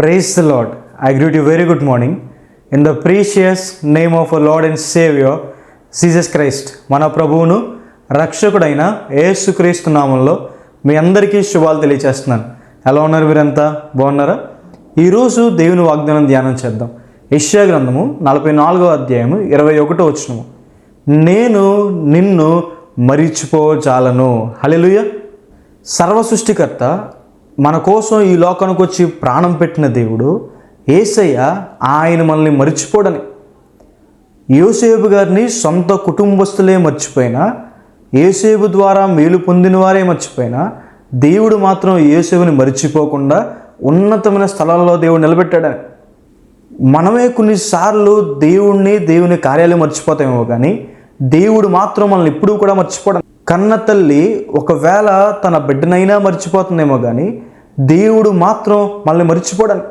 Praise the Lord. I greet you very good morning. In the precious name of our Lord and Savior, Jesus Christ, మన ప్రభువును రక్షకుడైన యేసుక్రీస్తు నామంలో మీ అందరికీ శుభాలు తెలియజేస్తున్నాను. ఎలా ఉన్నారు మీరంతా? బాగున్నారా? ఈరోజు దేవుని వాగ్దానం ధ్యానం చేద్దాం. యెషయా గ్రంథము 44వ అధ్యాయము 21వ వచనము. నేను నిన్ను మరిచిపోజాలను. హల్లెలూయా. సర్వ సృష్టికర్త మన కోసం ఈ లోకానికి వచ్చి ప్రాణం పెట్టిన దేవుడు యేసయ్య ఆయన మనల్ని మర్చిపోడని. యోసేపు గారిని సొంత కుటుంబస్తులే మర్చిపోయినా, యోసేపు ద్వారా మేలు పొందిన వారే మర్చిపోయినా, దేవుడు మాత్రం యోసేపుని మర్చిపోకుండా ఉన్నతమైన స్థలాల్లో దేవుడు నిలబెట్టాడని. మనమే కొన్నిసార్లు దేవుని కార్యాలు మర్చిపోతామేమో కానీ దేవుడు మాత్రం మనల్ని ఎప్పుడూ కూడా మర్చిపోవడం. కన్న తల్లి ఒకవేళ తన బిడ్డనైనా మర్చిపోతుందేమో కానీ దేవుడు మాత్రం మనల్ని మర్చిపోవడం.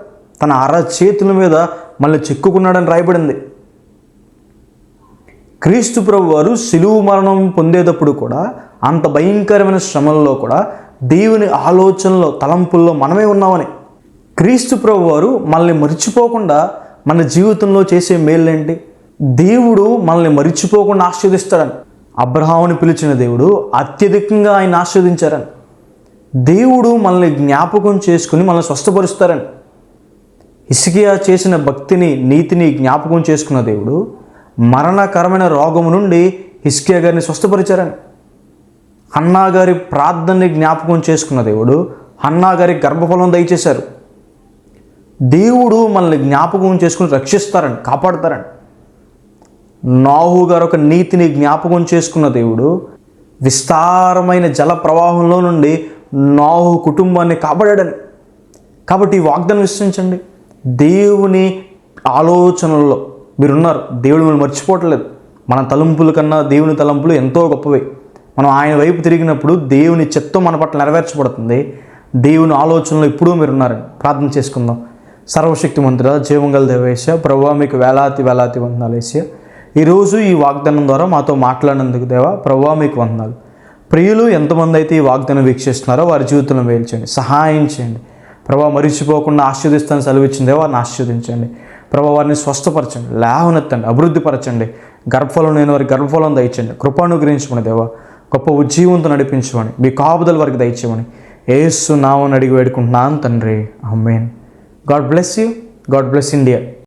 తన చేతుల మీద మనల్ని చెక్కుకున్నాడని రాయబడింది. క్రీస్తు ప్రభు వారు శిలువ మరణం పొందేటప్పుడు కూడా అంత భయంకరమైన శ్రమల్లో కూడా దేవుని ఆలోచనలో తలంపుల్లో మనమే ఉన్నామని. క్రీస్తు ప్రభు వారు మనల్ని మర్చిపోకుండా మన జీవితంలో చేసే మేలేంటి? దేవుడు మనల్ని మర్చిపోకుండా ఆశీర్వదిస్తాడని. అబ్రహాముని పిలిచిన దేవుడు అత్యధికంగా ఆయన ఆశీర్వదించారని. దేవుడు మనల్ని జ్ఞాపకం చేసుకుని మనల్ని స్వస్థపరుస్తారని. హిజ్కియా చేసిన భక్తిని, నీతిని జ్ఞాపకం చేసుకున్న దేవుడు మరణకరమైన రోగము నుండి హిజ్కియా గారిని స్వస్థపరిచారని. హన్నా గారి ప్రార్థనని జ్ఞాపకం చేసుకున్న దేవుడు హన్నా గారి గర్భఫలం దయచేశారు. దేవుడు మనల్ని జ్ఞాపకం చేసుకుని రక్షిస్తారని, కాపాడుతారని. నోహు గారు ఒక నీతిని జ్ఞాపకం చేసుకున్న దేవుడు విస్తారమైన జల ప్రవాహంలో నుండి నోహు కుటుంబాన్ని కాపాడాడని. కాబట్టి ఈ వాగ్దానం విశ్వసించండి. దేవుని ఆలోచనల్లో మీరున్నారు. దేవుడు మిమ్మల్ని మర్చిపోవట్లేదు. మన తలంపుల కన్నా దేవుని తలంపులు ఎంతో గొప్పవి. మనం ఆయన వైపు తిరిగినప్పుడు దేవుని చిత్తం మన పట్ల నెరవేర్చబడుతుంది. దేవుని ఆలోచనలో ఎప్పుడూ మీరున్నారని ప్రార్థన చేసుకుందాం. సర్వశక్తిమంతుడా, జీవంగల దేవేశ, ప్రభువా మీకు వేలాది వందనాలు యేసయ్యా. ఈరోజు ఈ వాగ్దానం ద్వారా మాతో మాట్లాడినందుకు దేవా, ప్రభువా మీకు వందనాలు. ప్రియులు ఎంతమంది అయితే ఈ వాగ్దానం వీక్షిస్తున్నారో వారి జీవితంలో వేల్చండి, సహాయం చేయండి. ప్రభువా మరిచిపోకుండా ఆశీర్వదిస్తాను సెలవిచ్చింది దేవా, వారిని ఆశీర్వదించండి. ప్రభువా వారిని స్వస్థపరచండి, లేవనెత్తండి, అభివృద్ధిపరచండి. గర్భఫలం లేని వారికి గర్భఫలం దయచండి. కృపానుగ్రహించమని దేవా, గొప్ప ఉజ్జీవంతో నడిపించమని, మీ కాపుదల వారికి దయచేయమని యేసు నామమున అడిగి వేడుకుంటున్నాను తండ్రి. Amen. God bless you. God bless India.